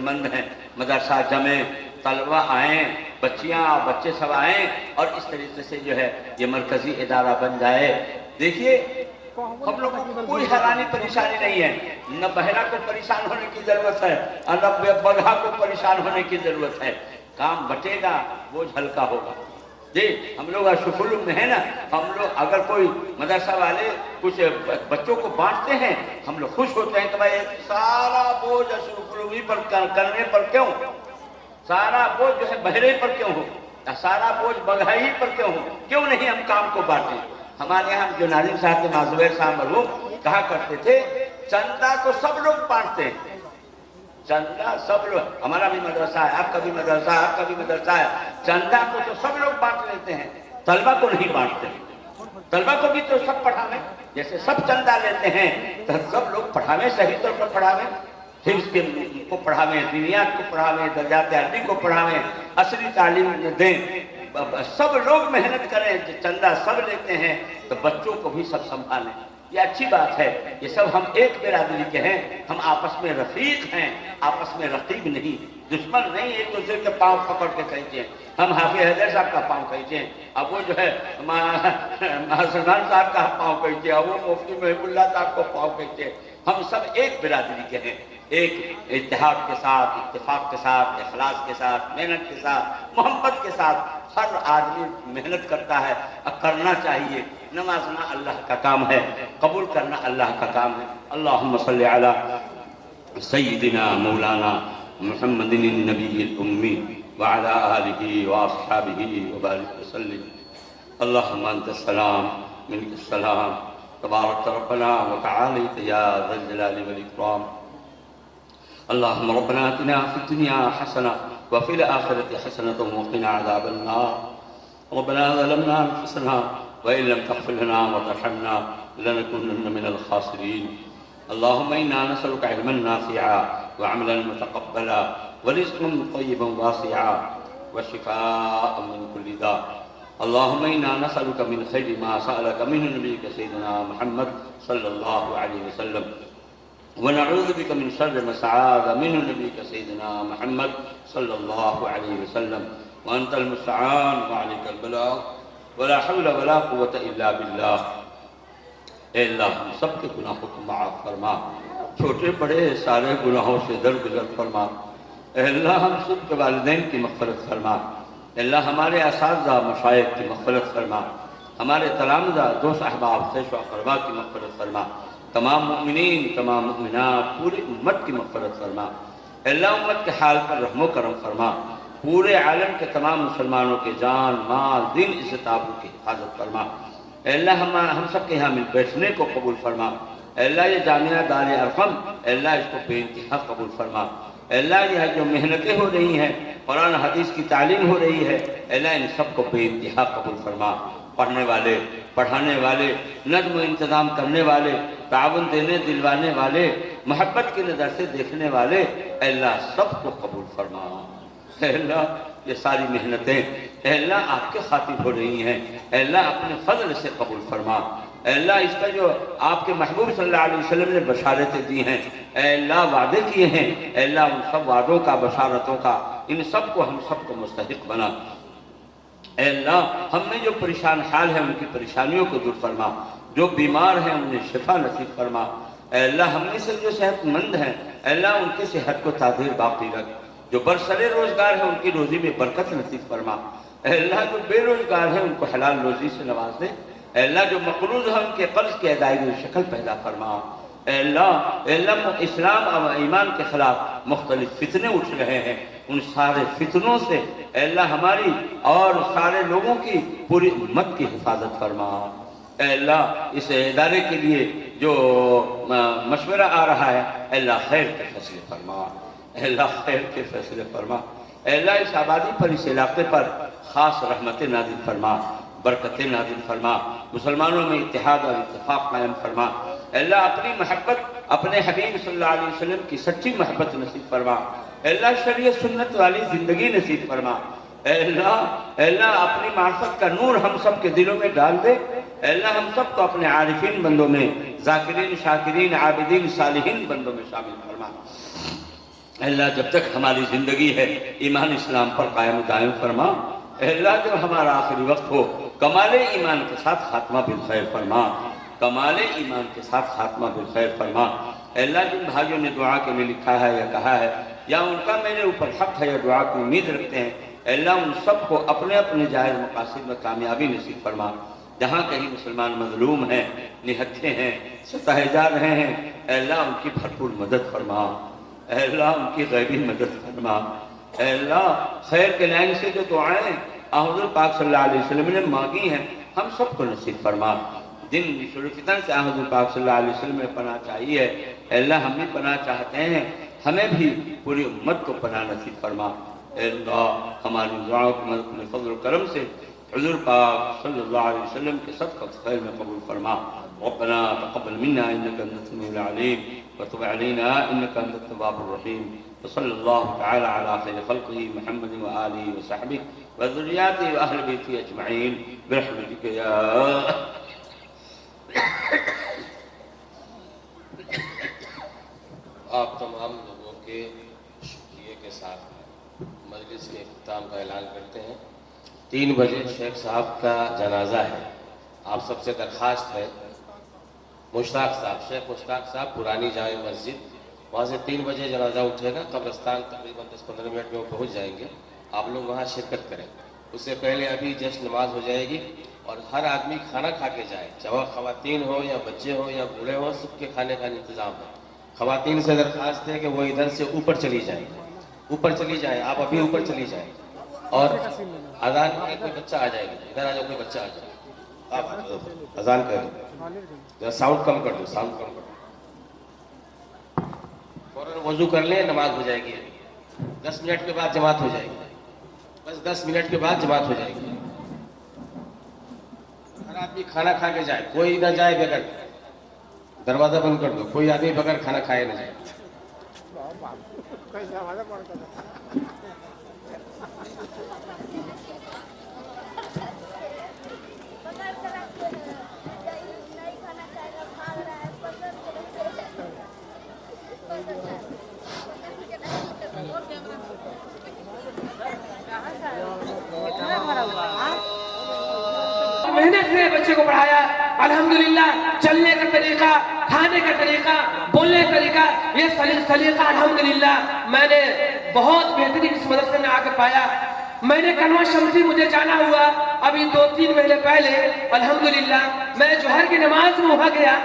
ज़रूरतमंद हैं, मदरसा जमे, तलबा आएँ, बच्चियाँ बच्चे सब आएँ और इस तरीके से जो है ये मरकज़ी इदारा बन जाए। देखिए हम लोगों को कोई हैरानी परेशानी नहीं है, न बहरा को परेशान होने की जरूरत है और न बगहा को परेशान होने की जरूरत है। काम बटेगा, बोझ हल्का होगा। जी हम लोग अशुफुल में है ना, हम लोग अगर कोई मदरसा वाले कुछ बच्चों को बांटते हैं हम लोग खुश होते हैं कि भाई सारा बोझ अशुफुल पर करने पर क्यों, सारा बोझ जो है बहरे पर क्यों हो, सारा बोझ बगहाई पर क्यों हो, क्यों नहीं हम काम को बांटें। हमारे यहाँ जो नाजिम साहब के माजुबैर साहब मरहूम कहा करते थे, चंदा तो सब लोग बांटते हैं, चंदा सब लोग, हमारा भी मदरसा है, आपका भी मदरसा है, आपका भी मदरसा है, चंदा को तो सब लोग बांट लेते हैं, तलबा को नहीं बांटते। तलबा को भी तो सब पढ़ावे, जैसे सब चंदा लेते हैं तो सब लोग पढ़ावे, सही तौर पर पढ़ावे, हिफ्ज़ के को पढ़ावे, दुनियात को पढ़ावे, दर्जात अरबी को पढ़ावे, असली तालीम दें। सब लोग मेहनत करें, चंदा सब लेते हैं तो बच्चों को भी सब संभालें। ये अच्छी बात है, ये सब हम एक बिरादरी के हैं, हम आपस में रफीक हैं, आपस में रकीब नहीं, दुश्मन नहीं, एक दूसरे के पाँव पकड़ के खींचे। हम हाफिज हैदर साहब का पाँव खींचे, अब वो जो है सलमान साहब का पाँव खींचे, अब वो मुफ्ती महबूबुल्लाह साहब को पाँव खींचे। हम सब एक बिरादरी के हैं, एक इत्तेहाद के साथ, इत्तेफाक के साथ, इखलास के साथ, मेहनत के साथ, मोहब्बत के साथ हर आदमी मेहनत करता है और करना चाहिए। नमाज़ना अल्लाह का काम है, कबूल करना अल्लाह का काम है। अल्लाहुम्मा सल्ली अला सय्यिदिना मौलाना मुहम्मदिन नबील उम्मी व अला आलिहि व अस्हाबिहि व बारिक वसल्लिम। अल्लाहुम्मा अंतस सलाम मिनकस सलाम तबारक रब्बना व तआलैत या ज़ल जलाली वल इकराम। अल्लाहुम्मा रब्बना आतिना फिद दुनिया हसना व फिल आखिरति हसनतन व क़िना अज़ाबन नार। रब्बना ज़लमना अनफुसना व इन लम तग़फिर लना व तरहमना लनकुनन्ना मिनल ख़ासिरीन। अल्लाहुम्मा इन्ना नसअलुका इल्मन नाफ़िअ व अमलन मुतक़ब्बला व रिज़्क़न तय्यिबन वासिअ व शिफ़ाअन मिन कुल्लि दा। अल्लाहुम्मा इन्ना नसअलुका मिन खैरि मा सअलका मिन्हु नबियुका सय्यिदुना मुहम्मद सल्लल्लाहु अलैहि वसल्लम व नऊज़ु बिका मिन शर्रि मा इस्तआज़ मिन्हु नबियुका सय्यिदुना मुहम्मद सल्लल्लाहु अलैहि वसल्लम व अंतल मुस्तआन व अलैकल बलाग व ला हौला व ला कुव्वता इल्ला बिल्लाह। ऐ अल्लाह हम सबके गुनाहों को माफ़ फरमा, छोटे बड़े सारे गुनाहों से दरगुजर फरमा। ऐ अल्लाह हम सब के वालिदैन की मग़फ़िरत फरमा। अल्लाह हमारे असातिज़ा मशाइख़ की मग़फ़िरत फरमा, हमारे तलामिज़ा दोस्त अहबाब ख़ैश व अक़रबा की मग़फ़िरत फरमा, तमाम मुमिनीन तमाम मुमिनात पूरी उम्मत की मग़फ़िरत फरमा। अल्लाह उम्मत के हाल पर रहमो करम फरमा, पूरे आलम के तमाम मुसलमानों के जान माल दीन इज़्ज़त आबरू की हिफाजत फरमा। अल्लाह हम सब के यहाँ मिल बैठने को कबूल फरमा। अल्लाह ये जामिया दार अरक़म अल्लाह इसको बेइंतहा कबूल फरमा। अल्लाह यह जो मेहनतें हो रही हैं, कुरान हदीस की तालीम हो रही है, अल्लाह इन सबको बेइंतहा कबूल फरमा। पढ़ने वाले, पढ़ाने वाले, नज़्म इंतज़ाम करने वाले, ताउन देने दिलवाने वाले, मोहब्बत की नज़र से देखने वाले, अल्लाह सबको कबूल फरमा। अल्लाह ये सारी मेहनतें अल्लाह आपके खातिर हो रही हैं, अल्लाह अपने फजल से कबूल फरमा। अल्लाह इसका जो आपके महबूब सल्लल्लाहु अलैहि वसल्लम ने बशारतें दी हैं, अल्लाह वादे किए हैं, अल्लाह उन सब वादों का, बशारतों का इन सब को हम सब को मुस्तहिक बना। अल्लाह हम में जो परेशान हाल है उनकी परेशानियों को दूर फरमा, जो बीमार हैं उन्हें शिफा नसीब फरमा। अल्लाह हम में से जो सेहतमंद हैं अल्लाह उनकी सेहत को ताज़ीर बाकी रख, जो बरसरे रोजगार है उनकी रोजी में बरकत नसीब फरमा। अल्लाह जो बेरोजगार है उनको हलाल रोजी से नवाज दे। अल्लाह जो मकरूज है उनके कर्ज की अदायगी में शक्ल पैदा फरमा। अल्लाह इस्लाम और ईमान के खिलाफ मुख्तलिफ फितने उठ रहे हैं, उन सारे फितनों से अल्लाह हमारी और सारे लोगों की पूरी उम्मत की हिफाजत फरमा। अल्लाह इस इदारे के लिए जो मशवरा आ रहा है अल्लाह खैर के फैसले फरमा, अल्लाह खैर के फैसले फरमा। अल्लाह इस आबादी पर, इस इलाके पर ख़ास रहमतें नाज़िल फरमा, बरकतें नाज़िल फरमा, मुसलमानों में इत्तेहाद और इत्तेफाक कायम फरमा। अल्लाह अपनी मोहब्बत अपने हबीब सल्लल्लाहु अलैहि वसल्लम की सच्ची मोहब्बत नसीब फरमा। अल्लाह शरीयत सुन्नत वाली ज़िंदगी नसीब फरमा। अल्लाह अपनी मार्फत का नूर हम सब के दिलों में डाल दे। अल्लाह हम सब को अपने आरिफीन बंदों में, ज़ाकिरीन, शाकिरीन, आबिदीन, सालिहीन बंदों में शामिल फरमा। अल्लाह जब तक हमारी ज़िंदगी है ईमान इस्लाम पर कायम दायम फरमा। अल्लाह जब हमारा आखिरी वक्त हो कमाल ईमान के साथ खात्मा बिल खैर फरमा। कमाल ईमान के साथ खात्मा बिल खैर फरमा। अल्लाह जिन भाइयों ने दुआ के लिए लिखा है या कहा है या उनका मेरे ऊपर हक है या दुआ की उम्मीद रखते हैं, अल्लाह उन सबको अपने अपने जायज़ मकासद में कामयाबी नसीब फरमा। जहाँ कहीं मुसलमान मजलूम हैं, निहत्थे हैं, सताए जा रहे हैं, अल्लाह उनकी भरपूर मदद फरमा। अल्लाह उनकी गैबी मदद फरमा। अल्लाह खैर के लाइन से जो दुआएं हुज़ूर पाक सल्लल्लाहु अलैहि वसल्लम ने मांगी हैं हम सबको नसीब फरमा। जिन फितन से हुज़ूर पाक सल्लल्लाहु अलैहि वसल्लम ने पनाह चाहिए है, अल्लाह हम भी पनाह चाहते हैं, हमें भी पूरी उम्मत को पनाह नसीब फरमा। अल्लाह हमारी दुआओं को अपने फज़ल करम से हुज़ूर पाक सल्लल्लाहु अलैहि वसल्लम के सदक़े खैर में कबूल फरमा। रब्बना तक़ब्बल मिन्ना इन्नका अंतस समीउल अलीम व तुब अलैना इन्नका अंतत तव्वाबुर रहीम। व सल्लल्लाहु तआला अला खैरि ख़ल्क़िही मुहम्मद व आलिहि व सहबिही व ज़ुर्रिय्यतिही व अहलि बैतिही अजमईन बिरहमतिका या आप तमाम लोगों के शुक्रिया के साथ मजलिस के इख्तिताम का ऐलान करते हैं। 3 बजे शेख साहब का जनाजा है। आप सबसे दरख्वास्त है, मुश्ताक साहब, शेख मुश्ताक साहब, पुरानी जामे मस्जिद, वहाँ से 3 बजे जनाजा उठेगा। कब्रिस्तान तकरीबन 10-15 मिनट में वो पहुँच जाएंगे। आप लोग वहाँ शिरकत करें। उससे पहले अभी जस्ट नमाज हो जाएगी और हर आदमी खाना खा के जाए, चाहे ख़वातीन हो या बच्चे हो या बूढ़े हो, सबके खाने का इंतज़ाम है। ख़वातीन से दरख्वास्त है कि वो इधर से ऊपर चली जाए, ऊपर चली जाए, आप अभी ऊपर चली जाए। और अजान में कोई बच्चा आ जाएगा, इधर आ जाओ, कोई बच्चा आ जाए, आप अजान कर दो, साउंड कम कर दो, साउंड कम कर दो। फौरन वजू कर ले, नमाज हो जाएगी। 10 मिनट के बाद जमात हो जाएगी, बस 10 मिनट के बाद जमात हो जाएगी। हर आदमी खाना खा के जाए, कोई ना जाए बगैर, दरवाजा बंद कर दो, कोई आदमी बगैर खाना खाए ना जाए। मेहनत से बच्चे को पढ़ाया, अल्हम्दुलिल्लाह। चलने का तरीका, खाने का तरीका, बोलने का तरीका, ये सलीका अल्हम्दुलिल्लाह मैंने बहुत बेहतरीन इस मदरसे में आकर पाया। मैंने कनवा शमसी मुझे जाना हुआ अभी 2-3 महीने पहले, अल्हम्दुलिल्लाह। मैं जोहर की नमाज में वहाँ गया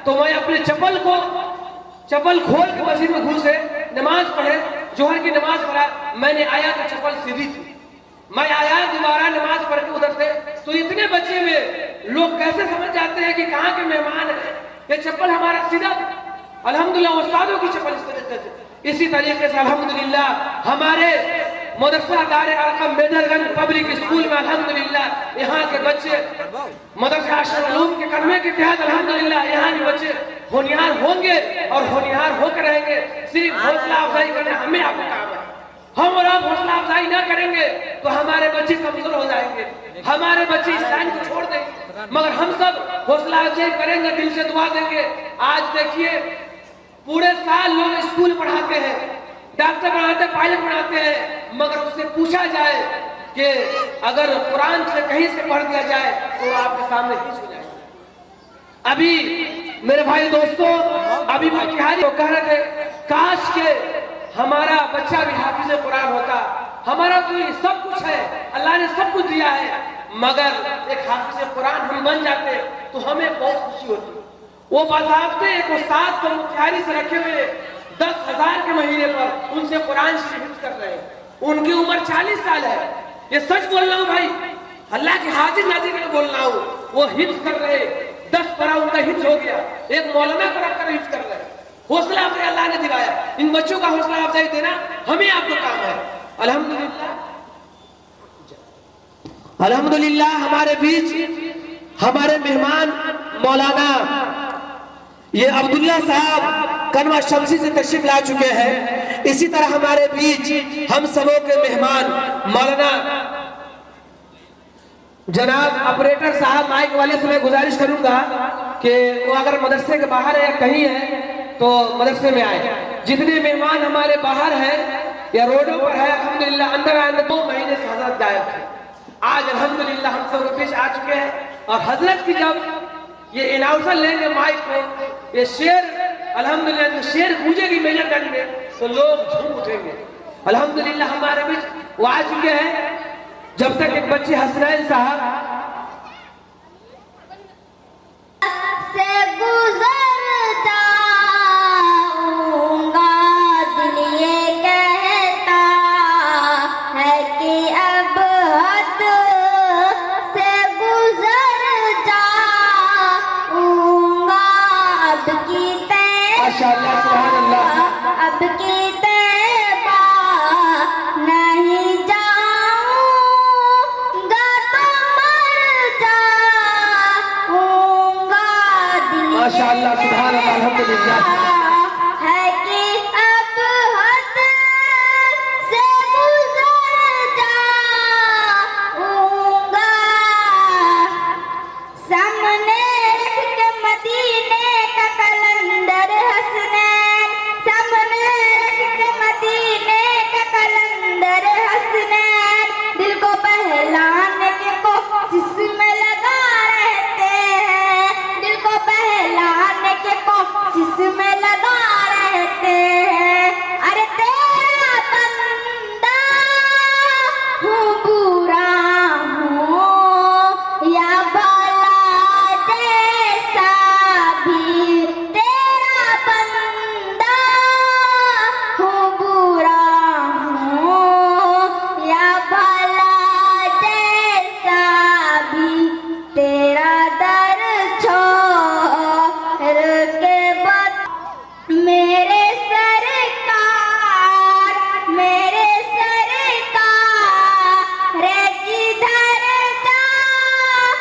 तो मैं अपने चप्पल खोल के मस्जिद में घुसे, नमाज पढ़े, जोहर की नमाज पढ़ा। मैंने आया तो चप्पल सीधी थी, मैं आया दोबारा नमाज पढ़ के उधर से, तो इतने बच्चे में लोग कैसे समझ जाते हैं कि कहाँ के मेहमान हैं। ये चप्पल हमारा सीधा था, अल्हम्दुलिल्लाह। उस्तादों की चप्पल इस तरीके से, इसी तरीके से अल्हम्दुलिल्लाह हमारे मदरसा दारे अरकम मेदरगंज पब्लिक स्कूल में अल्हम्दुलिल्लाह यहाँ के बच्चे मदरसा अशरुल के कलमे के तहत अल्हम्दुलिल्लाह यहाँ के बच्चे होनिहार होंगे और होनिहार होकर रहेंगे। सिर्फ हौसला अफजाई करना हमें आपका काम है। हम और आप हौसला अफजाई न करेंगे तो हमारे बच्चे कमजोर हो जाएंगे, हमारे बच्चे इस लाइन को छोड़ देंगे। मगर हम सब हौसला अफजाई करेंगे, दिल से दुआ देंगे। आज देखिए पूरे साल लोग स्कूल पढ़ाते हैं, डॉक्टर बनाते हैं, पायलट बनाते हैं, मगर उससे पूछा जाए कि अगर कुरान से कहीं से पढ़ दिया जाए तो आपके सामने कुछ हो जाएगा। अभी मेरे भाई दोस्तों, अभी बिहारी कह रहे थे काश के हमारा बच्चा भी हाफिज कुरान होता। हमारा तो ये सब कुछ है, अल्लाह ने सब कुछ दिया है, मगर एक हाफिज कुरान हम बन जाते तो हमें बहुत खुशी होती। वो बाज़ाब्ते एक उस्ताद को मुख्तारी से रखे हुए 10,000 के महीने पर उनसे कुरान शरीफ कर रहे हैं। उनकी उम्र 40 साल है, ये सच बोल रहा हूँ भाई, अल्लाह के हाजिर नाजिर में बोल रहा हूँ। वो हिफ्ज कर रहे, 10 पारा उनका हिफ्ज हो गया, एक मौलाना को रखकर हिफ्ज कर रहे। हौसला अफजाई अल्लाह ने दिलाया, इन बच्चों का हौसला अफजाई देना हमें आपको काम है। अल्हम्दुलिल्लाह, अल्हम्दुलिल्लाह हमारे बीच हमारे मेहमान मौलाना ये अब्दुल्ला साहब कनवा शमसी से तशरीफ ला चुके हैं। इसी तरह हमारे बीच हम सबों के मेहमान मौलाना जनाब ऑपरेटर साहब, माइक वाले से मैं गुजारिश करूंगा कि वो अगर मदरसे के बाहर है या कहीं है तो मदरसे में आए। जितने मेहमान हमारे बाहर हैं या रोडों पर है, अल्हम्दुलिल्लाह अंदर आए 2 महीने से हजरत गायब थे। आज अल्हम्दुलिल्लाह हम सब पेश आ चुके हैं और हजरत की जब ये अनाउंसर लेंगे माइक को, ये शेर अल्हम्दुलिल्लाह जो शेर गूंजेगी मेजरगंज में तो लोग झूम उठेंगे। अल्हम्दुलिल्लाह हमारे बीच वो आ चुके हैं। जब तक एक बच्चे हसनैन साहब से गुजर जाऊंगा, दिल ये कहता है कि अब हद से गुजर जाऊंगा, अब की माशाअल्लाह सुभान अल्लाह अब की तैबा नहीं जाऊंगा तो मर जाऊंगा, दिल माशाअल्लाह सुभान अल्लाह अल्हम्दुलिल्लाह। है कि अब हद से गुजर जाऊंगा, सामने रख के मदीने का कलंदर हसनैन, सामने रख के मदीने का कलंदर हसनैन, दिल को बहलाने की कोशिश में लगा रहते हैं, दिल को बहलाने की कोशिश में लगा रहते हैं। अरे तेरा बंदा हूँ, बुरा हूँ या भला, जैसा भी तेरा बंदा हूँ, बुरा हूँ या भला, जैसा भी तेरा दर छोड़ के बत मेरे सरकार, मेरे सरकार जिधर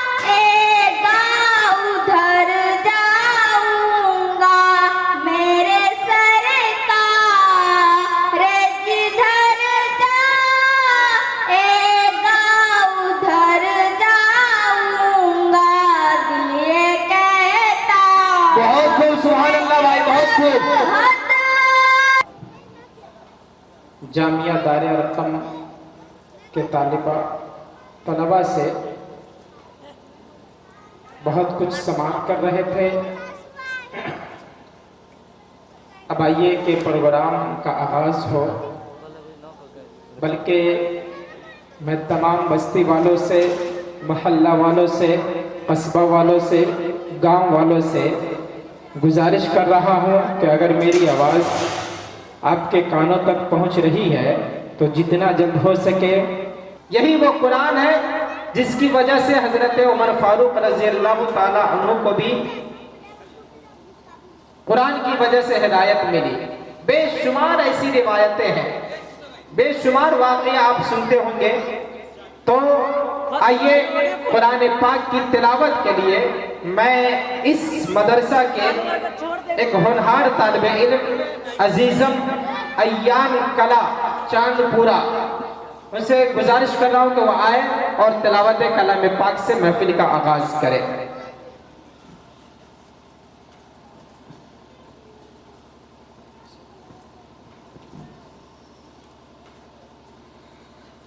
जाएगा उधर जाऊंगा, मेरे सरकार जिधर जाएगा उधर जाऊंगा, दिल ये कहता बहुत खूब सुभान अल्लाह भाई, बहुत खूब। जामिया दारे अरकम के तलबा से बहुत कुछ समाप्त कर रहे थे। अब आइए कि प्रोग्राम का आगाज़ हो, बल्कि मैं तमाम बस्ती वालों से, मोहल्ला वालों से, कस्बा वालों से, गांव वालों से गुजारिश कर रहा हूं कि अगर मेरी आवाज़ आपके कानों तक पहुंच रही है तो जितना जल्द हो सके, यही वो कुरान है जिसकी वजह से हजरत उमर फारूक रज़ी अल्लाह ताला अन्हु को भी कुरान की वजह से हिदायत मिली। बेशुमार ऐसी रिवायतें हैं, बेशुमार वाक़या आप सुनते होंगे। तो आइए कुरान पाक की तिलावत के लिए मैं इस मदरसा के एक होनहार तालिबे इल्म अजीज़म अय्यान कला चांदपुरा, उनसे गुजारिश कर रहा हूँ कि वो आए और तिलावत कलाम पाक से महफिल का आगाज़ करें।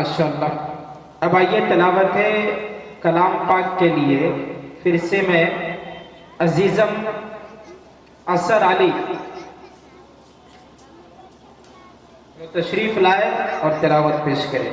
माशाअल्लाह। अब आइए तिलावत है कलाम पाक के लिए फिर से मैं अजीज़म असर अली तशरीफ लाए और तिलावत पेश करें।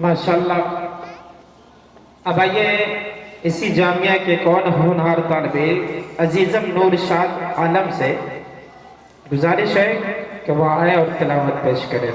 माशाअल्लाह। अब आइए इसी जामिया के कौन होनहार तालिबे अजीज़म नूर शाद आलम से गुजारिश है कि वह आए और तिलावत पेश करें।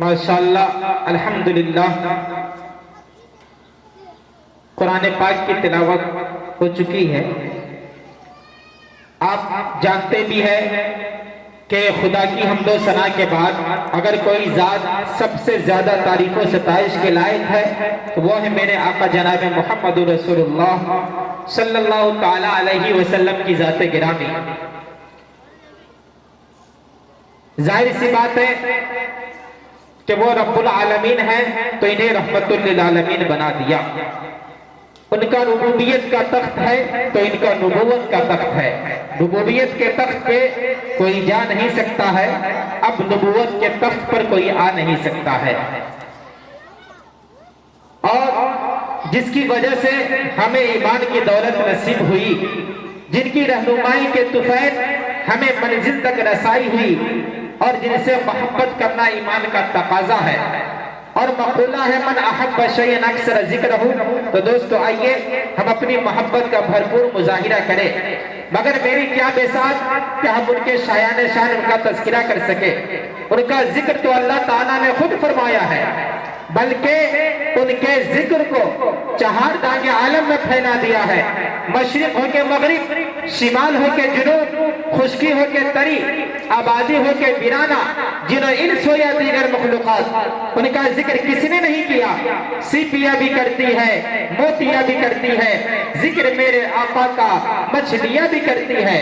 माशाअल्लाह अल्हम्दुलिल्लाह। कुरान पाक की तिलावत हो चुकी है। आप जानते भी हैं कि खुदा की हम्दो सना के बाद अगर कोई ज़ात सबसे ज्यादा तारीफों सताइश के लायक है तो वो है मेरे आका जनाब मोहम्मद रसूलुल्लाह सल्लल्लाहु ताला अलैहि वसल्लम की ज़ात गिरामी। जाहिर सी बात है कि वो रब्बुल आलमीन है तो इन्हें रहमतुल लिल आलमीन बना दिया। उनका रुबूबियत का तख्त है तो इनका नबूवत का तख्त है। रुबूबियत के तख्त पे कोई जा नहीं सकता है, अब नबूवत के तख्त पर कोई आ नहीं सकता है। और जिसकी वजह से हमें ईमान की दौलत नसीब हुई, जिनकी रहनुमाई के तुफैल हमें मंजिल तक रसाई हुई और जिनसे मोहब्बत करना ईमान का तकाजा है। और मक़ूला है मन अहब्ब शैअन अक्सर ज़िक्रहु। तो दोस्तों आइए हम अपनी मोहब्बत का भरपूर मुज़ाहिरा करें, मगर मेरी क्या बेसात कि हम उनके शायान शान उनका तज़किरा कर सके। उनका जिक्र तो अल्लाह ताला ने खुद फरमाया है, बल्कि उनके जिक्र को चहार दागे आलम में फैला दिया है। मशरिक हो के मगरिब, शिमाल हो के जुनूब, खुश्की हो के तरी, आबादी हो के वीराना, जिन्हों इंस हो या दीगर मखलूक़ात, उनका जिक्र किसने नहीं किया। सीपियां भी करती है, मोतियां भी करती है, जिक्र मेरे आका का मछलियां भी करती है।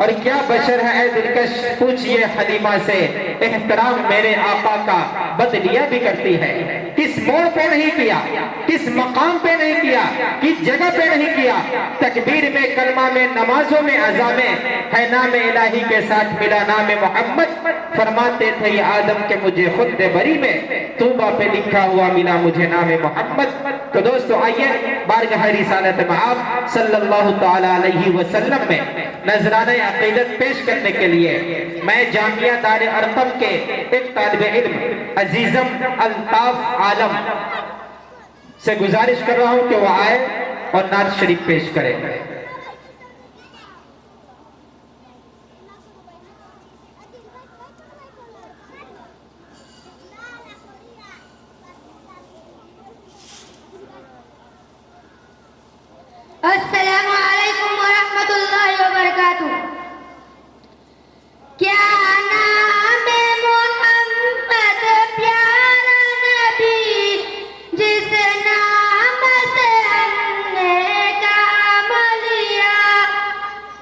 और क्या बशर है ऐ दिलकश, पूछिए हलीमा से, एहतराम मेरे आका का बदलियां भी करती है। किस मोड़ पे नहीं किया, किस मकाम पे नहीं किया, किस जगह पे नहीं किया। तकबीर में, कलमा में, नमाजों में, अज़ा में है नाम इलाही के साथ मिला नाम मोहम्मद। फरमाते थे ये आदम के मुझे खुद बरी में, तूबा पे लिखा हुआ मिला मुझे नाम मोहम्मद। तो दोस्तों आइए बारगाह रिसालत में आप सल्लल्लाहु ताला अलैहि वसल्लम में नजराने अक़ीदत पेश करने के लिए मैं जामिया दार अरक़म के एक तालिबे इल्म अजीज़म अल्ताफ आलम से गुजारिश कर रहा हूं कि वो आए और नात शरीफ पेश करें। अस्सलामु अलैकुम वरहमतुल्लाहि वबरकातुह। क्या नाम है मोहम्मद प्यारा नबी, जिस नाम से हमने काम लिया।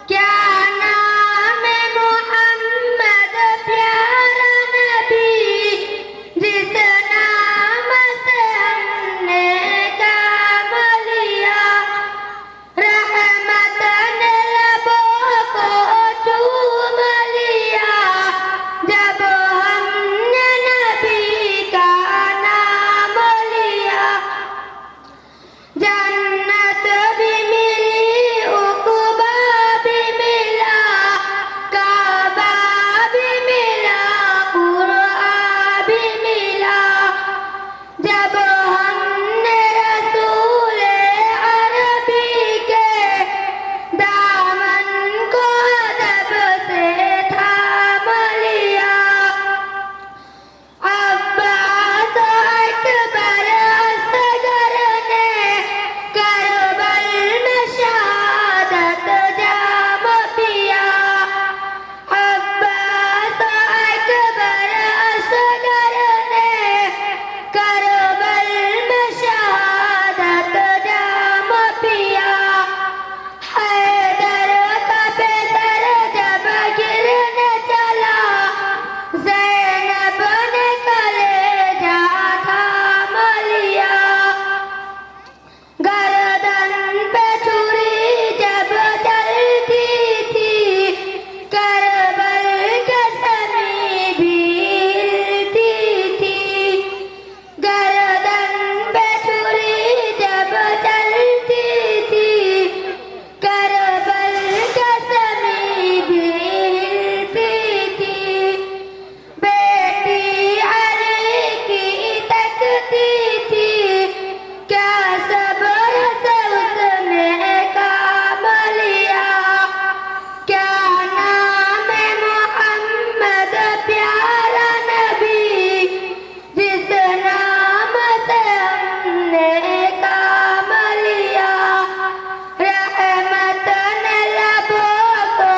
क्या नाम है मोहम्मद प्यारा नबी, जिस नाम से हमने काम लिया। रहमतन लबों को चूम लिया, जब हमने नबी का नाम लिया। जन्नत भी मिली, उक़बा भी मिला, काबा भी मिला, क़ुरआन भी मिला। जब हमने रसूल अरबी के दामन को अदब से थाम लिया। अब्बास अकबर असगर ने करबल में शहादत जाम पिया। अब्बास अकबर असगर ने करबल में शहादत जाम पिया। हैदर का बेदर जब गिरने चला, ज़ैनब ने कलेजा थाम लिया। गर्दन पे छुरी जब चलती थी, करबल के समी भी हिलती थी। गर्दन पे छुरी जब चलती थी, करबल के समी भी हिलती थी। बेटी अली की तकती थी, क्या सब्र से उसने काम लिया। क्या नाम है मोहम्मद प्यारा नबी, जिस नाम से हमने काम लिया। रहमतन लबों को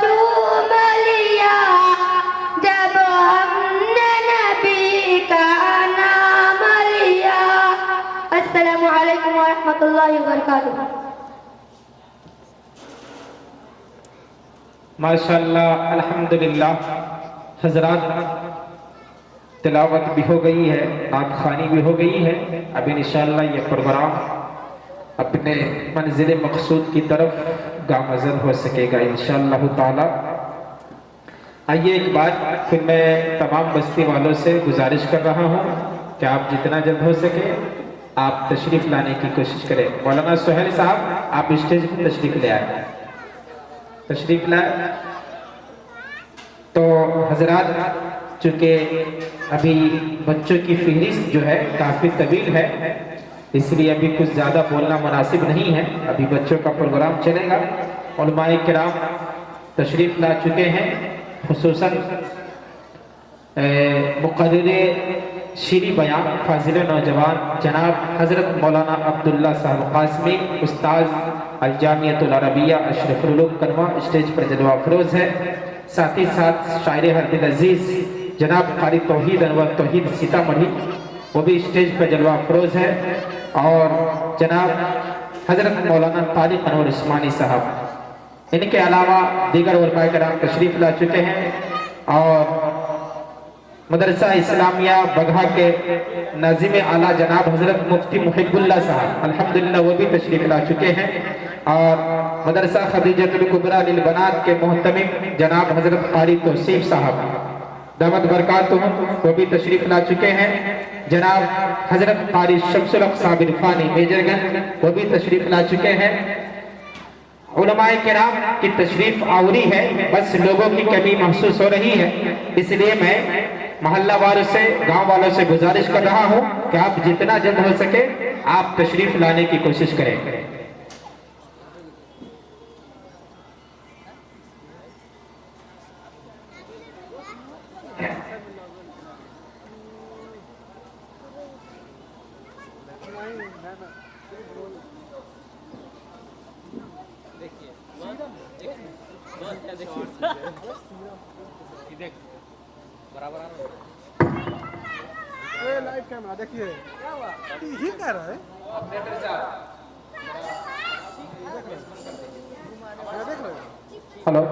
चूम लिया, जब हमने नबी का नाम लिया। अस्सलामु अलैकुम वरहमतुल्लाहि वबरकातुह। माशाअल्लाह, अल्हम्दुलिल्लाह। हजरात, तिलावत भी हो गई है, नात खानी भी हो गई है। अब इंशाअल्लाह ये प्रोग्राम अपने मंजिल मकसूद की तरफ गामज़न हो सकेगा इंशाअल्लाह ताला। आइए एक बार फिर मैं तमाम बस्ती वालों से गुजारिश कर रहा हूँ कि आप जितना जल्द हो सके आप तशरीफ लाने की कोशिश करें। मौलाना सुहेल साहब आप स्टेज पर तशरीफ ले आए, तशरीफ लाए। तो हजरात, चूँकि अभी बच्चों की फहरिस्त जो है काफ़ी तवील है, इसलिए अभी कुछ ज़्यादा बोलना मुनासिब नहीं है। अभी बच्चों का प्रोग्राम चलेगा। उलमाए किराम तशरीफ़ ला चुके हैं, खुसूसन मुक़र्रिरे शीरी बयान फाजिल नौजवान जनाब हज़रत मौलाना अब्दुल्ला साहब क़ासमी उस्ताद अल-जामियतुल अरबिया अशरफुल उलूम करमा स्टेज पर जलवा अफरोज़ है। साथ ही साथ शायर हरदिल अजीज़ जनाब क़ारी तौहीद अनवर तौहीद सीतामढ़ी, वो भी स्टेज पर जलवा अफरोज़ है। और जनाब हज़रत मौलाना तारिक अनवर उस्मानी साहब, इनके अलावा दीगर उलमाए किराम तशरीफ़ ला चुके हैं। और मदरसा इस्लामिया बगहा के नाज़िम आला जनाब हज़रत मुफ्ती मुहिब्बुल्लाह साहब अल्हम्दुलिल्लाह वो भी तशरीफ़ ला चुके हैं। और मदरसा खदीजतुल कुबरा लिल बनात के मोहतमिम जनाब हज़रत क़ारी तौसीफ साहब दामद बरकातुहुम वो भी तशरीफ़ ला चुके हैं। जनाब हज़रत क़ारी शम्सुल हक़ साहब इरफानी मेजरगंज वो भी तशरीफ़ ला चुके हैं। उलमाए किराम की तशरीफ़ आवरी है, बस लोगों की कमी महसूस हो रही है, इसलिए मैं मोहल्ला वालों से, गांव वालों से गुजारिश कर रहा हूं कि आप जितना जल्द हो सके आप तशरीफ़ लाने की कोशिश करें। लाइव कैमरा देखिए, ही कह रहा है। हेलो,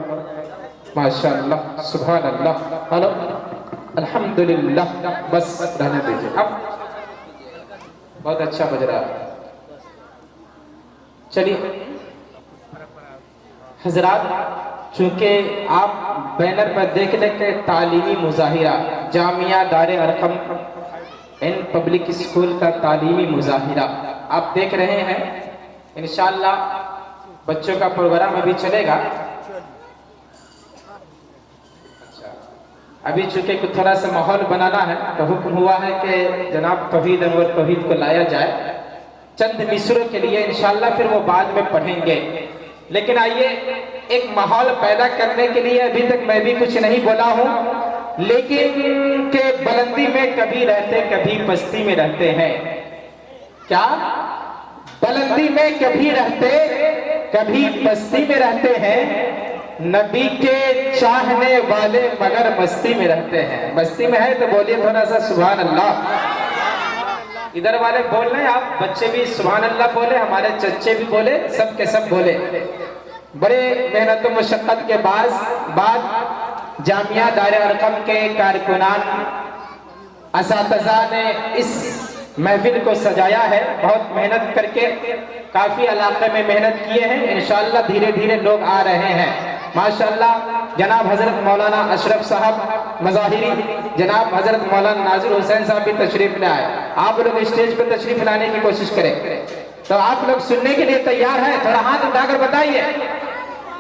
माशाअल्लाह, सुभान अल्लाह, हेलो, अल्हम्दुलिल्लाह, बस रहने दीजिए। अब बहुत अच्छा बज रहा है। चलिए हजरात, चूँकि आप बैनर पर देख लें कि तालीमी मुजाहिरा जामिया दारे अरकम एंड पब्लिक स्कूल का तालीमी मुजाहिरा आप देख रहे हैं। इंशाअल्लाह बच्चों का प्रोग्राम अभी चलेगा। अच्छा, अभी चूँकि कुछ थोड़ा सा माहौल बनाना है तो हुक्म हुआ है कि जनाब तौहीद अनवर तौहीद को लाया जाए चंद मिसरों के लिए। इंशाअल्लाह फिर वो बाद में पढ़ेंगे, लेकिन आइए एक माहौल पैदा करने के लिए अभी तक मैं भी कुछ नहीं बोला हूँ, लेकिन के बुलंदी में कभी रहते कभी पस्ती में रहते हैं। क्या बुलंदी में कभी रहते कभी पस्ती में रहते हैं, नबी के चाहने वाले मगर मस्ती में रहते हैं। मस्ती में है तो बोलिए थोड़ा सा सुभान अल्लाह। इधर वाले बोल रहे हैं, आप बच्चे भी सुभान अल्लाह बोले, हमारे चच्चे भी बोले, सब के सब बोले। बड़े मेहनत मुशक्कत के बाद जामिया दारे अरकम के कारकुनान असातिज़ा ने इस महफिल को सजाया है। बहुत मेहनत करके काफ़ी इलाके में मेहनत किए हैं। इंशाअल्लाह धीरे धीरे लोग आ रहे हैं माशाअल्लाह। जनाब हज़रत मौलाना अशरफ साहब मज़ाहिरी, जनाब हज़रत मौलाना नाज़िर हुसैन साहब भी तशरीफ़ ले आए। आप लोग स्टेज पर तशरीफ़ लाने की कोशिश करें। तो आप लोग सुनने के लिए तैयार हैं? थोड़ा हाथ उठाकर बताइए।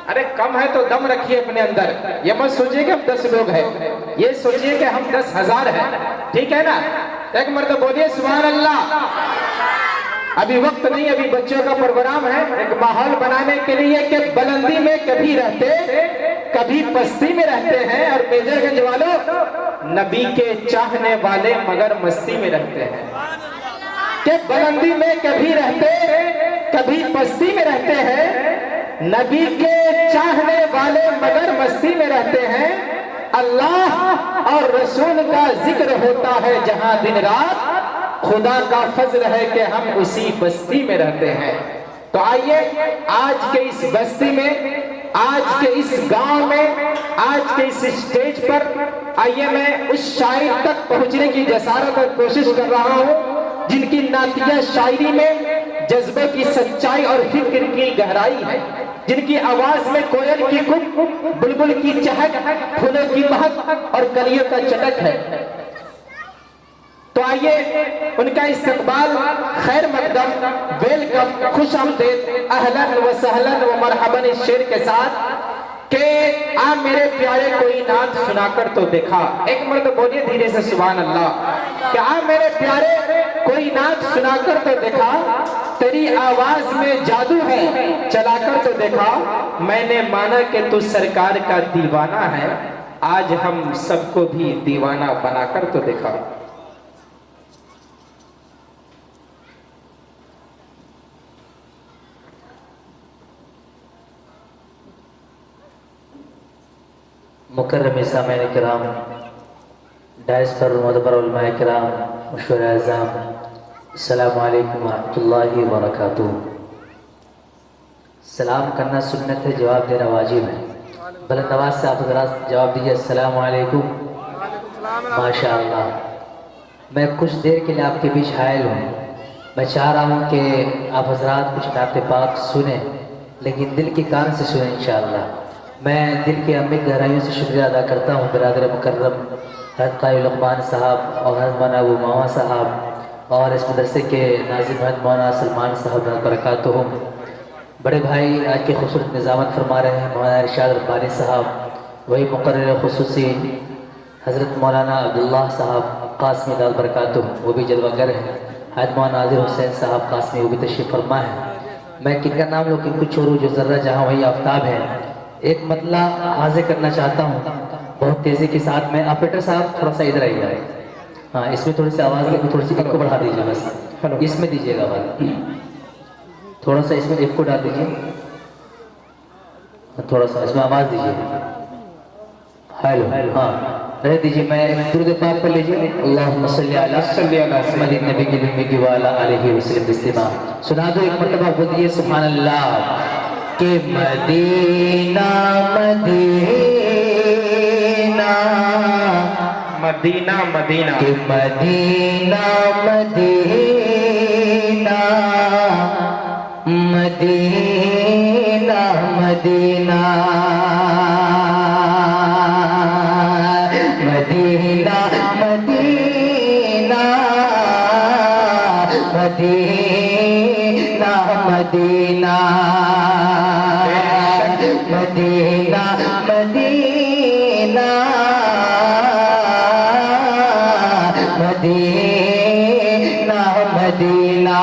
अरे कम है तो दम रखिए अपने अंदर। ये मत सोचिए कि हम 10 लोग हैं, ये सोचिए कि हम 10,000 हैं। ठीक है ना? एक मर्तबा बोलिए सुभान अल्लाह। अभी वक्त नहीं, अभी बच्चों का प्रोग्राम है। एक माहौल बनाने के लिए कि बुलंदी में कभी रहते कभी पस्ती में रहते हैं, और मेजरगंज वालों नबी के चाहने वाले मगर मस्ती में रहते हैं। कि बुलंदी में कभी रहते कभी पस्ती में रहते हैं, नबी के चाहने वाले मगर मस्ती में रहते हैं। अल्लाह और रसूल का जिक्र होता है जहां दिन रात, खुदा का फजल है कि हम उसी बस्ती में रहते हैं। तो आइए आज के इस बस्ती में, आज के इस गांव में, आज के इस स्टेज पर आइए मैं उस शायर तक पहुंचने की जसारत और कोशिश कर रहा हूं जिनकी नातिया शायरी में जज्बे की सच्चाई और फिक्र की गहराई है, जिनकी आवाज में कोयल की कुक, बुलबुल की चहक, फूलों की महक और कलियों का चटक है। तो आइए उनका इस्तकबाल खैर मकदम, वेलकम, खुश आमदीद, अहलन व सहलन व मरहबन इस शेर के साथ कि आ मेरे प्यारे कोई नात सुनाकर तो देखा। एक मर्द बोलिए धीरे से सुभान अल्लाह। कि आ मेरे प्यारे कोई नात सुनाकर तो देखा, तेरी आवाज में जादू है चलाकर तो देखा। मैंने माना कि तू सरकार का दीवाना है, आज हम सबको भी दीवाना बनाकर तो देखा। मुकर्रम सामईन किराम, डाइस पर मुअज़्ज़र उलमाए किराम, मुशव्वरा आज़म, अस्सलामु अलैकुम व रहमतुल्लाहि व बरकातुहू। सलाम करना सुन्नत है, जवाब देना वाजिब है। बुलंद आवाज़ से आप हज़रात जवाब दीजिए अस्सलामु अलैकुम। माशाअल्लाह। मैं कुछ देर के लिए आपके बीच हायल हूँ। मैं चाह रहा हूँ कि आप हज़रात कुछ नात पाक सुने, लेकिन दिल के कान से सुने इंशाअल्लाह। मैं दिल के अमीर गहराइयों से शुक्रिया अदा करता हूँ बिरादर मुकर्रम हज़रत क़ारी लुक़मान साहब और हज़रत मौलाना अबू मामा साहब और इस मदरसे के नाज़िम हज़रत मौलाना सलमान साहब बरकातुहुम। बड़े भाई आज के खूबसूरत निज़ामत फरमा रहे हैं मौलाना इरशाद रब्बानी साहब, वही मुक़र्रिर ख़ुसूसी हज़रत मौलाना अब्दुल्लाह साहब क़ासमी दाद बरकातुहुम, वो भी जलवागर हैं। हज़रत मौलाना नाज़िर हुसैन साहब क़ासमी, वो भी तशरीफ़ फरमा है। मैं किनका नाम लो किनको छोड़ूँ, जो ज़र्रा जहाँ वही आफ्ताब है। एक मतला हाजिर करना चाहता हूँ बहुत तेज़ी के साथ में। ऑपरेटर साहब थोड़ा सा इधर आइए। हाँ, इसमें थोड़ी सी आवाज़ लेकिन थोड़ी सी इनको बढ़ा दीजिए बस, इसमें दीजिएगा आवाज़ थोड़ा सा, इसमें एक को डाल दीजिए, थोड़ा सा इसमें आवाज़ दीजिए। हेलो, हाँ रह दीजिए। मैं दुरूद पाक पर लीजिए, अल्लाहुम्मा सल्ली अला सय्यिदिना नबी की ज़िंदगी वाला अलैहि वसल्लम बिस्मिल्लाह। सुना दो एक मरतबा, बोलिए सुभान अल्लाह। कि मदीना मदीना मदीना मदीना, कि Medina Medina Medina Medina Medina Medina Medina Medina Medina Medina Medina.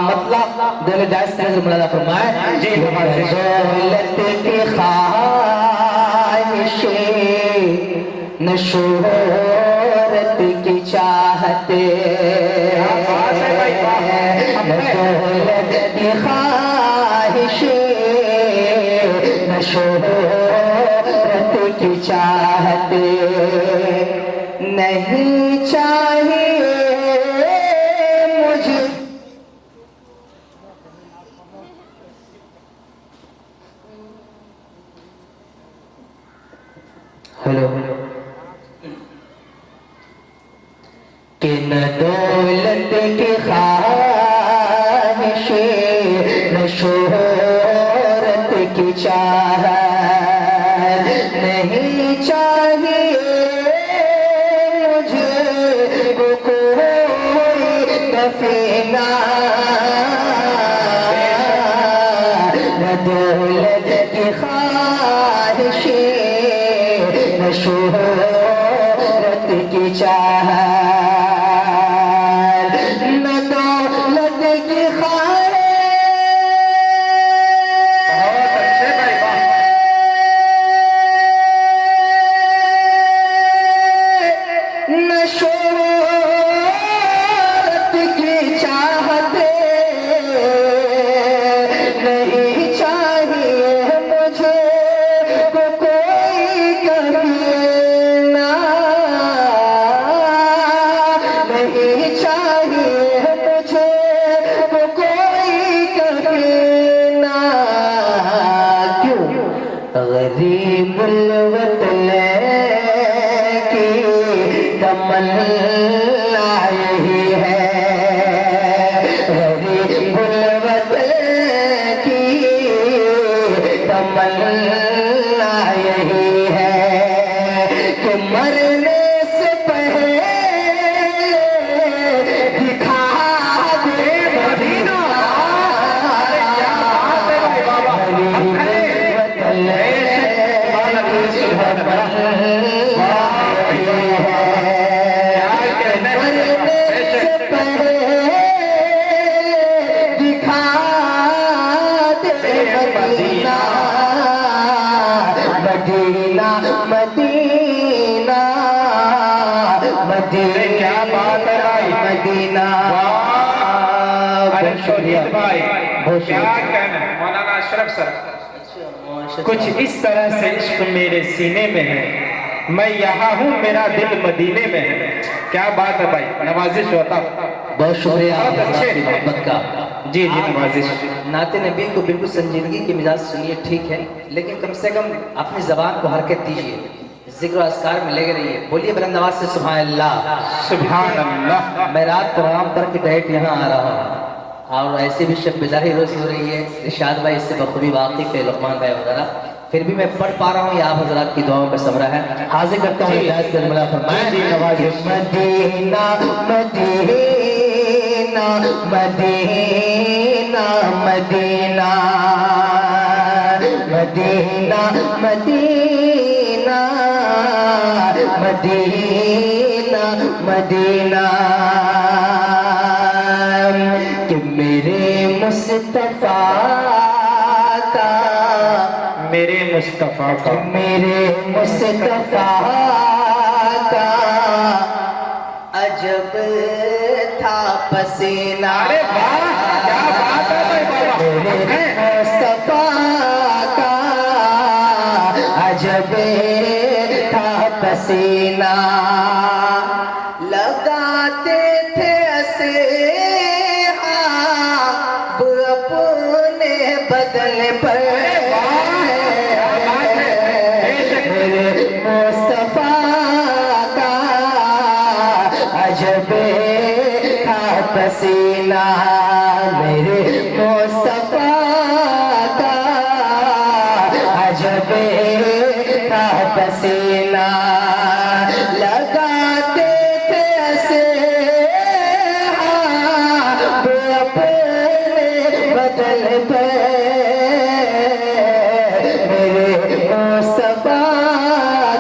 मतलब दिल जायज़ से मुलाज़ा फरमाए जी। दौलत की ख्वाहिश न शोहरत की चाहते, न दौलत की ख्वाहिश न शोहरत की चाहते, नहीं चाहिए मुझे हेलो कि न दौलत की ख्वाहिश न शोहरत की चाहत, नहीं चाहिए मुझे कोई दफीना, न दौलत की ख्वाहिश न शोहरत की चाहत, न दौलत की न शोहरत की चाहते, नहीं चाहिए मुझे कोई कमीना, नहीं चाहिए मुझे कोई कमीना। क्यों गरीबुल वतन की तमन्ना यही है, गरीबुल वतन की तमन्ना यही है कि मरने से पहले मदीना, क्या बात है भाई, मदीना। अरे शहीद भाई क्या कहना है मौलाना अशरफ सर, कुछ इस तरह से इश्क मेरे सीने में है, मैं यहाँ हूँ मेरा दिल मदीने में है। क्या बात है भाई, नवाजिश होता। बहुत शुक्रिया बहुत अच्छे मोहब्बत का। जी जी नवाजिश। नाते नबी को बिल्कुल संजीदगी के मिजाज सुनिए, ठीक है, लेकिन कम से कम अपनी जबान को हरकत दीजिए, जिक्र और अस्कार में लगे रहिए। बोलिए बुलंद आवाज से सुभान अल्लाह, सुभान अल्लाह। मैं रात प्रोग्राम पर के डायरेक्ट यहाँ आ रहा हूँ और ऐसे भी शब बेदारी रोज हो रही है, इरशाद भाई इससे बखूबी वाकिफ है, लुकमान भाई वगैरह, फिर भी मैं पढ़ पा रहा हूँ, ये आप हजरात की दुआओं का समरा है। हाजिर करता हूँ इजाज़त करमला फरमाएं। Medina Medina Medina Medina Medina Medina Medina Medina कि मेरे मुस्तफा का, मेरे मुस्तफा का, मेरे मुस्तफा का अजब था पसीना। अरे वाह क्या बात है भाई बाबा। मेरे मुस्तफा का अजब था पसीना, लगाते थे ऐसे अपने बदन पर, मेरे मुस्तफा का अजब था पसीना, मेरे मुस्तफा का अजब था पसीना, लगाते थे ऐसे अपने बदन पे, मेरे मुस्तफा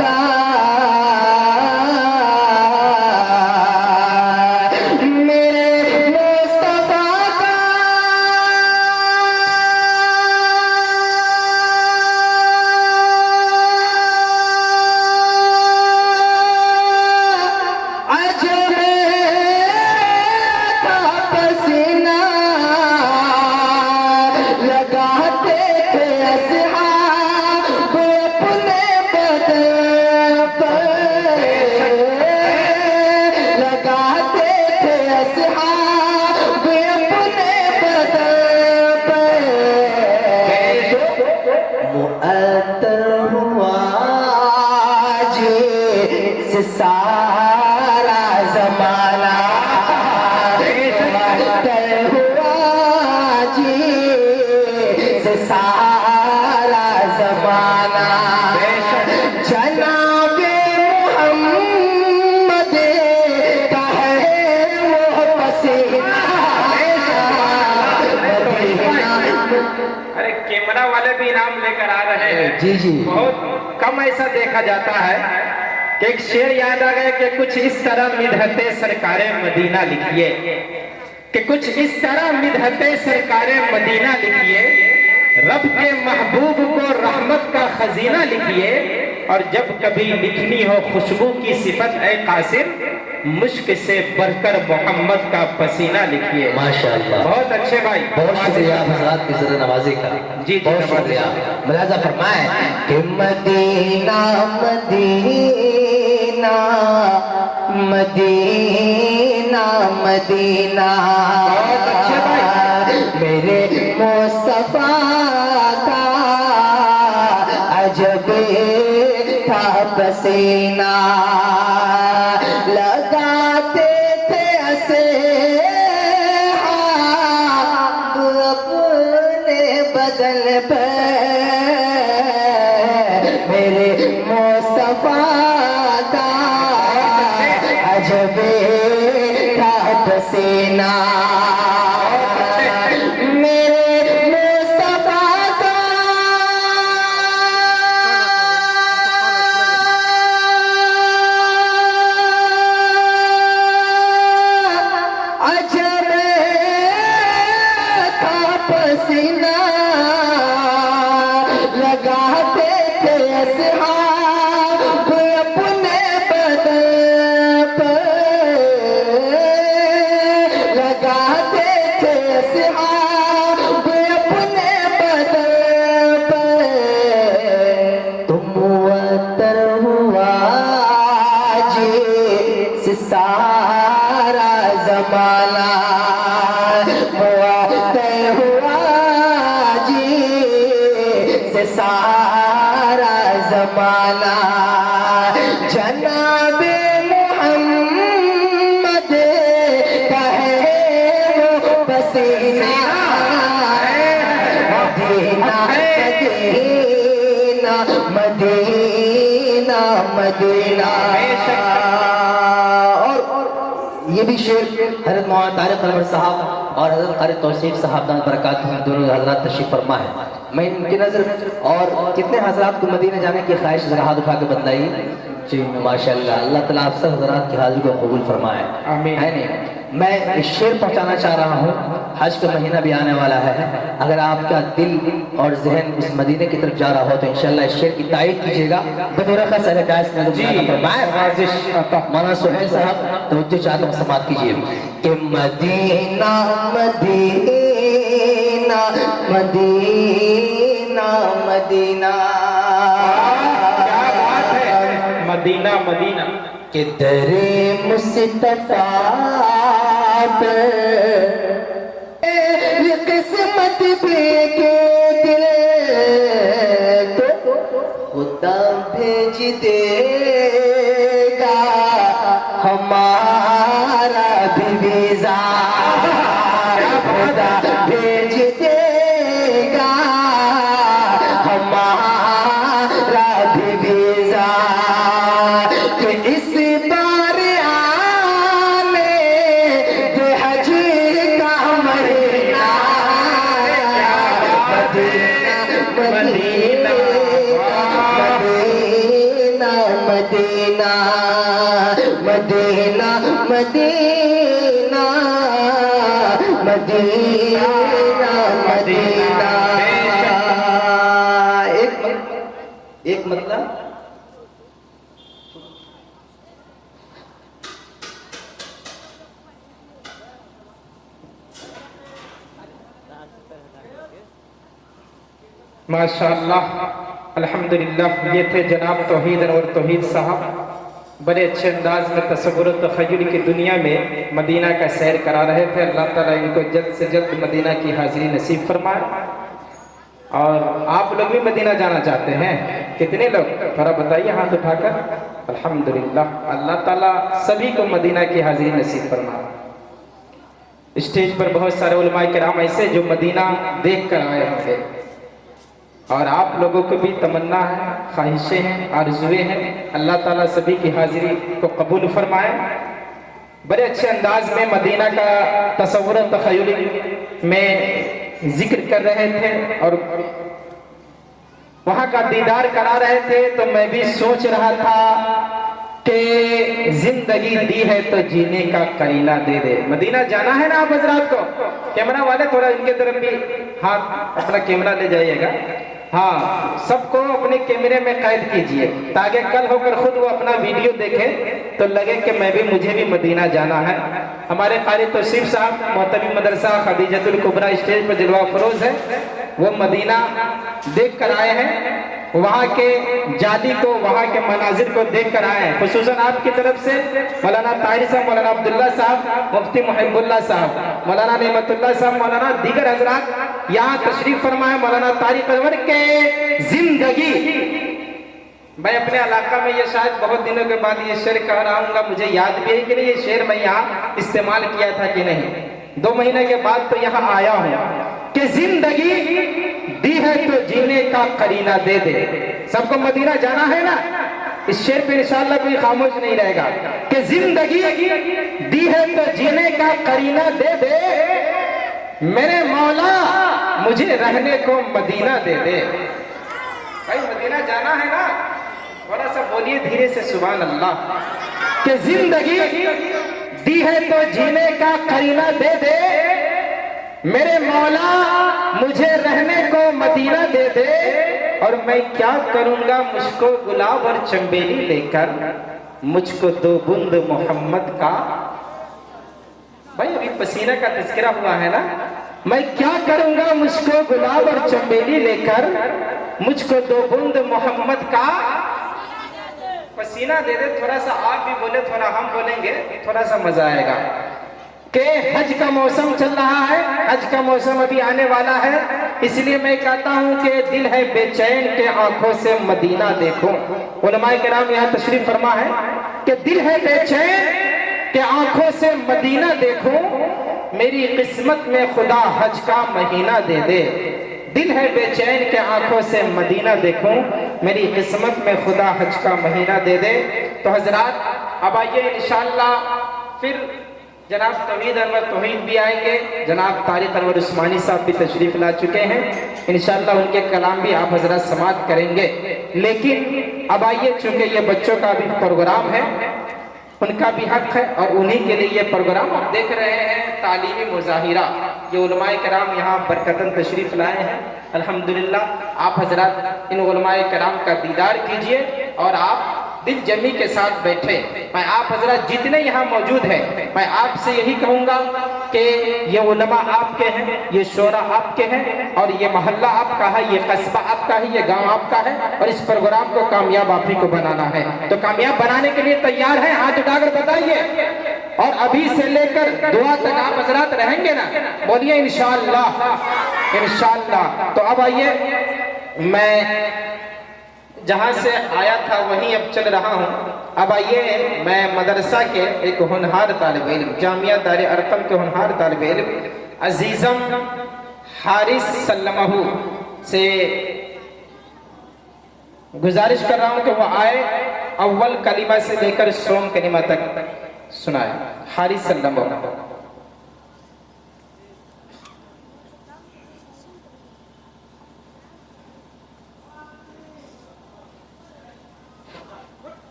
का, मेरे मुस्तफा का अजब था पसीना, लगाते थे असहाब अपने बदन पर, लगाते थे असहाब अपने बदन पर, मुअत्तर हुआ जिस सारा जमाना, मुअत्तर हुआ जिस सारा जमाना, जनाबे मुहम्मद का है वो पसीना। अरे कैमरा वाले भी इनाम लेकर आ रहे हैं। जी जी, बहुत कम ऐसा देखा जाता है कि एक शेर याद आ गया कि कुछ इस तरह मिदहते सरकारे मदीना लिखिए, कि कुछ इस तरह मिदहते सरकारे मदीना लिखिए, रब के महबूब को रहमत का खजीना लिखिए, और जब कभी लिखनी हो खुशबू की सिफत ए कासिम, मुश्क से बढ़कर मोहम्मद का पसीना लिखिए। माशाअल्लाह, बहुत अच्छे भाई, बहुत शुक्रिया आप हज़रात की ज़रा नवाजी का। जी बहुत नवाजी। शुक्रिया। मुलाज़ा फरमाएं कि मदीना मदीना मदीना मदीना, बहुत अच्छे भाई। मेरे मुस्तफा का अजब था पसीना, लगाते थे ऐसे अपने बदन पे, मेरे मुस्तफा का अजब था पसीना, मेरे मुस्तफा का अजब था पसीना, लगाते थे असहाब अपने बदन पर, सारा जमाना हुआ तय हुआ जी से सारा जमाना जनाब मोहम्मद कहे वो पसीना मदीना मदीना मदीना मदीना। और ये भी शेर हज़रत मौलाना तारिक अनवर साहब और हज़रत क़ारी तौसीफ साहब दान बरकातहू दोनों हज़रात तशरीफ़ फरमा है। मैं इनकी नज़र और कितने हज़रात को मदीना जाने की ख्वाहिश ज़रा हाथ उठा के बताइए जी। माशाअल्लाह, अल्लाह ताला आप सब हज़रात की हाज़िरी को कबूल फरमाए, आमीन। है नहीं, मैं इस शेर पहुँचाना चाह रहा हूँ। हज का महीना भी आने वाला है, अगर आपका दिल और जहन उस मदीने की तरफ जा रहा हो तो इंशाअल्लाह इस शेर की तारीफ कीजिएगा। मौलाना सुहेल साहब तवज्जो चाहता हूँ, समात कीजिए कि मदीना मदीना मदीना मदीना, क्या बात है, मदीना मदीना के दरे मुस्तफा पे ये किस्मत के दिल तो खुदा भेज देगा हमारा भी वीज़ा, खुदा भेज देगा हमारा भी वीज़ा कि इस बार आने दे हज का महीना Medina Medina Medina Medina Medina Medina Medina. एक मतलब माशाअल्लाह अल्हम्दुलिल्लाह। ये थे जनाब तौहीद और तौहीद साहब, बड़े अच्छे अंदाज में तसव्वुर और तख़य्युल की दुनिया में मदीना का सैर करा रहे थे। अल्लाह ताला इनको जल्द से जल्द मदीना की हाज़िरी नसीब फरमाए। और आप लोग भी मदीना जाना चाहते हैं? कितने लोग, थोड़ा बताइए हाथ उठाकर। अल्हम्दुलिल्लाह, अल्लाह ताला सभी को मदीना की हाज़िरी नसीब फरमाए। स्टेज पर बहुत सारे उलमाए किराम ऐसे जो मदीना देख कर आए होंगे, और आप लोगों को भी तमन्ना है, ख्वाहिशें हैं, आरज़ुएं हैं। अल्लाह ताला सभी की हाज़िरी को कबूल फरमाए। बड़े अच्छे अंदाज में मदीना का तसव्वुर तख़य्युल में जिक्र कर रहे थे और वहाँ का दीदार करा रहे थे। तो मैं भी सोच रहा था कि जिंदगी दी है तो जीने का करीना दे दे। मदीना जाना है ना आप हजरात को? कैमरा वाले थोड़ा इनके तरफ भी हाथ अपना कैमरा ले जाइएगा। हाँ, सबको अपने कैमरे में कैद कीजिए ताकि कल होकर खुद वो अपना वीडियो देखे तो लगे कि मैं भी, मुझे भी मदीना जाना है। हमारे क़ारी तौसीफ साहब मोहतमी मदरसा खदीजतुल कुबरा स्टेज पर जलवा फरोज है, वो मदीना देख कर आए हैं, वहाँ के जाली को, वहाँ के मनाजिर को देख कर आए हैं। खुसूसन आपकी तरफ से मौलाना ताहिर साहब, मौलाना अब्दुल्ला साहब, मुफ्ती मुहिबुल्लाह साहब, मौलाना नेमतुल्लाह साहब, मौलाना दीगर हजरात यहाँ तशरीफ फरमाए। मौलाना तारिक अनवर के जिंदगी, मैं अपने इलाका में ये शायद बहुत दिनों के बाद ये शेर कह रहा हूँ, मुझे याद भी है कि नहीं ये शेर मैं यहाँ इस्तेमाल किया था कि नहीं। 2 महीने के बाद तो यहाँ आया हूँ कि जिंदगी दी है तो जीने का करीना दे दे। सबको मदीना जाना है ना? इस शेर पे इंशाअल्लाह कोई खामोश नहीं रहेगा कि जिंदगी दी है तो जीने का करीना दे दे, मेरे मौला मुझे रहने को मदीना दे दे। भाई मदीना जाना है ना? थोड़ा सा बोलिए धीरे से सुभान अल्लाह। कि जिंदगी दी है तो जीने का करीना दे दे, मेरे मौला मुझे रहने को मदीना दे दे। और मैं क्या करूंगा, मुझको गुलाब और चंबेली लेकर, मुझको 2 बूंद मोहम्मद का। भाई अभी पसीना का तज़किरा हुआ है ना? मैं क्या करूंगा, मुझको गुलाब और चंबेली लेकर, मुझको 2 बूंद मोहम्मद का पसीना दे दे, थोड़ा सा आप भी बोले, थोड़ा हम बोलेंगे, थोड़ा सा मजा आएगा। कि हज का मौसम चल रहा है, हज का मौसम अभी आने वाला है, इसलिए मैं कहता हूं कि दिल है बेचैन के आंखों से मदीना देखो। उलमाए किराम यहाँ तशरीफ फरमा है कि दिल है बेचैन के आंखों से मदीना देखो, मेरी किस्मत में खुदा हज का महीना दे दे। दिल है बेचैन के आंखों से मदीना देखो, मेरी किस्मत में खुदा हज का महीना दे दे। तो हजरात अब आइए इंशाअल्लाह फिर जनाब तौहीद अनवर तौहीद भी आएंगे, जनाब तारिक अनवर उस्मानी साहब भी तशरीफ ला चुके हैं, इंशाअल्लाह उनके कलाम भी आप हजरत समाअत करेंगे। लेकिन अब आइए, चूंकि ये बच्चों का भी प्रोग्राम है, उनका भी हक है और उन्हीं के लिए ये प्रोग्राम आप देख रहे हैं, तालीमी मुजाहिरा, ये उलमाए कराम यहाँ बरकतन तशरीफ लाए हैं। अल्हम्दुलिल्लाह आप हजरत इन उलमाए कराम का दीदार कीजिए और आप दिल जमी के साथ बैठे। मैं आप हजरत जितने यहाँ मौजूद हैं, मैं आपसे यही कहूँगा कि ये उलमा आपके हैं, ये शोरा आपके हैं और ये मोहल्ला आपका है, ये कस्बा आपका है, ये गांव आपका है और इस प्रोग्राम को कामयाब आप ही को बनाना है। तो कामयाब बनाने के लिए तैयार हैं? हाथ उठाकर बताइए। और अभी से लेकर दुआ तक आप हजरत रहेंगे ना? बोलिए इंशाअल्लाह, इंशाअल्लाह। तो अब आइए, मैं जहाँ से आया था वहीं अब चल रहा हूँ। अब आइए, मैं मदरसा के एक होनहार तालिब इल्म, जामिया दारे अरकम के होनहार तालिब इल्म अजीज़म हारिस सल्लमहू से गुजारिश कर रहा हूँ कि वो आए, अव्वल कलिमा से लेकर सोम कलिमा तक सुनाए। हारिस सल्लमहू।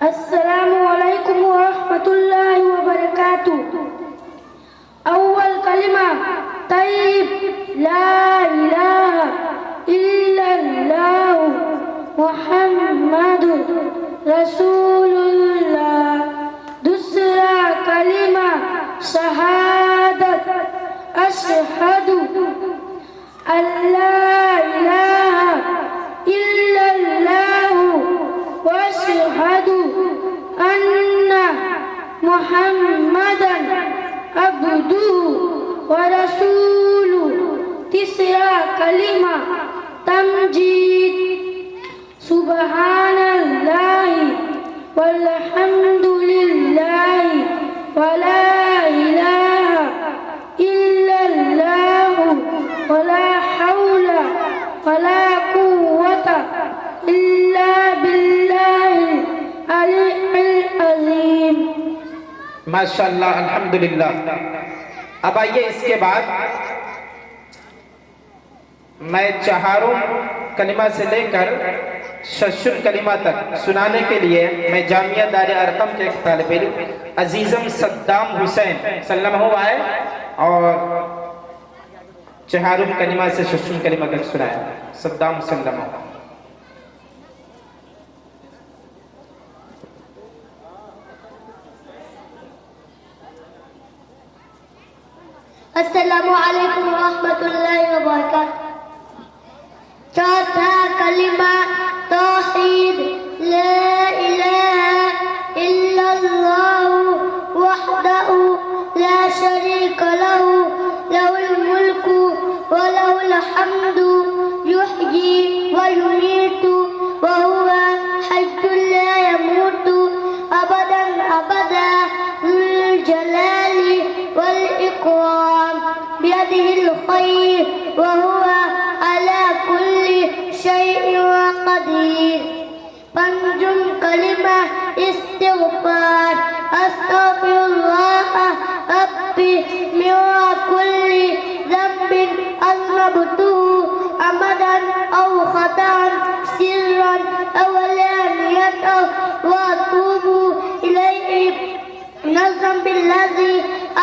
अस्सलामुअलैकुम वरहमतुल्लाहि वबरकातुहू। अव्वल कलिमा तैयब ला इलाहा इल्लल्लाहु मुहम्मदुर रसूलुल्लाह। दूसरा कलिमा शहादत अशहदु अल्ला इलाहा इल्लल्लाहु वअशहदु अन्ना मुहम्मदन अब्दुहु व रसूलुहु। तीसरा कलिमा तमजीद सुबहानल्लाहि वल्हम्दुलिल्लाहि वला इलाहा इल्लल्लाहु वला हौला वला कुव्वता इल्ला बिल्लाहिल अलील अज़ीम। माशाअल्लाह, अल्हम्दुलिल्लाह। अब आइए, इसके बाद मैं चारों कलिमा से लेकर शशुर कलिमा तक सुनाने के लिए मैं जामिया दारे अरकम के एक तालिब इल्म अजीज़म सद्दाम हुसैन सल्लमहू आए और चारों कलिमा से शशुर कलिमा तक सुनाया। सद्दाम सल्लमहू। अस्सलामुअलैकुम रहमतुल्लाहि व बरकातहू। चौथा कलिमा तौहीद ला इलाहा इल्लल्लाहु वहदहु ला शरीका लहु लहुल मुल्कु व लहुल हम्दु युहयी व युमीतु व हुवा हय्युन ला यमूतु अबदन अबदा ज़ुल जलाली वल इकराम बियदिहिल खैर व हुवा अला कुल्ली शैइन कदीर। पंजुम कलिमा इस्तिग़फ़ार अस्तग़फिरुल्लाह रब्बी मिन कुल्ली ज़ंबिन अज़नबतुहु अमदन औ ख़ताअन सिर्रन औ अलानियतन व अतूबु इलैहि मिन ज़ंबिल्लज़ी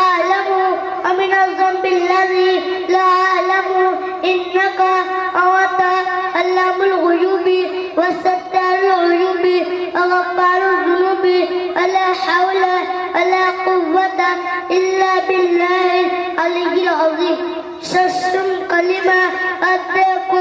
अअलमु व मिन ज़ंबिल्लज़ी ला अअलमु इन्नका अंता अल्लामुल ग़ुयूबि व सत्तारुल ग़ुयूबि व गफ़्फ़ारुज़ ज़ुनूबि व ला हौला व ला कुव्वता इल्ला बिल्लाहिल अलीय्यिल अज़ीम। शशुम कलिमा अद्रकु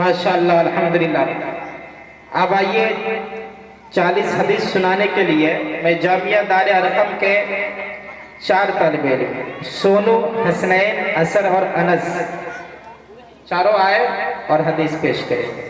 माशाअल्लाह अल्हम्दुलिल्लाह। अब आइए 40 हदीस सुनाने के लिए मैं जामिया दारे अरकम के 4 तालिबे इल्म सोनू, हसनैन, असर और अनस चारों आए और हदीस पेश करें।